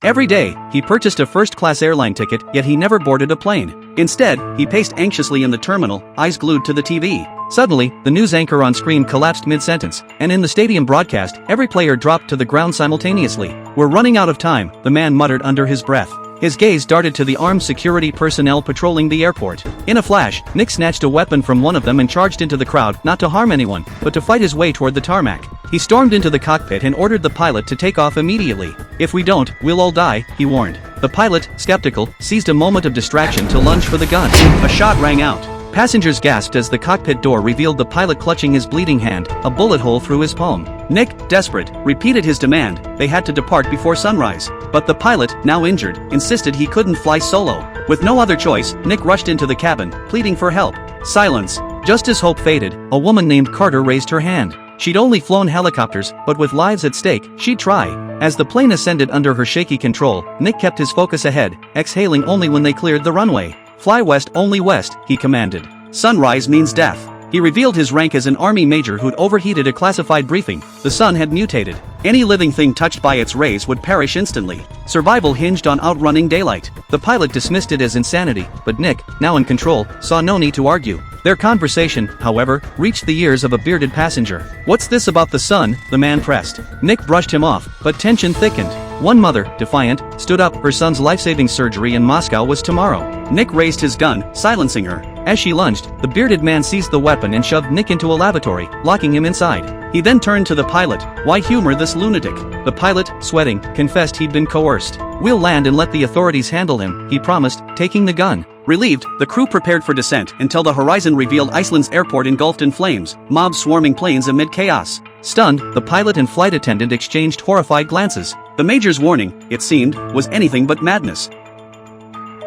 Every day, he purchased a first-class airline ticket, yet he never boarded a plane. Instead, he paced anxiously in the terminal, eyes glued to the TV. Suddenly, the news anchor on screen collapsed mid-sentence, and in the stadium broadcast, every player dropped to the ground simultaneously. "We're running out of time," the man muttered under his breath. His gaze darted to the armed security personnel patrolling the airport. In a flash, Nick snatched a weapon from one of them and charged into the crowd, not to harm anyone, but to fight his way toward the tarmac. He stormed into the cockpit and ordered the pilot to take off immediately. "If we don't, we'll all die," he warned. The pilot, skeptical, seized a moment of distraction to lunge for the gun. A shot rang out. Passengers gasped as the cockpit door revealed the pilot clutching his bleeding hand, a bullet hole through his palm. Nick, desperate, repeated his demand. They had to depart before sunrise. But the pilot, now injured, insisted he couldn't fly solo. With no other choice, Nick rushed into the cabin, pleading for help. Silence. Just as hope faded, a woman named Carter raised her hand. She'd only flown helicopters, but with lives at stake, she'd try. As the plane ascended under her shaky control, Nick kept his focus ahead, exhaling only when they cleared the runway. "Fly west, only west," he commanded. "Sunrise means death." He revealed his rank as an army major who'd overheated a classified briefing. The sun had mutated. Any living thing touched by its rays would perish instantly. Survival hinged on outrunning daylight. The pilot dismissed it as insanity, but Nick, now in control, saw no need to argue. Their conversation, however, reached the ears of a bearded passenger. "What's this about the sun?" the man pressed. Nick brushed him off, but tension thickened. One mother, defiant, stood up. Her son's life-saving surgery in Moscow was tomorrow. Nick raised his gun, silencing her. As she lunged, the bearded man seized the weapon and shoved Nick into a lavatory, locking him inside. He then turned to the pilot. "Why humor this lunatic?" The pilot, sweating, confessed he'd been coerced. "We'll land and let the authorities handle him," he promised, taking the gun. Relieved, the crew prepared for descent until the horizon revealed Iceland's airport engulfed in flames, mobs swarming planes amid chaos. Stunned, the pilot and flight attendant exchanged horrified glances. The major's warning, it seemed, was anything but madness.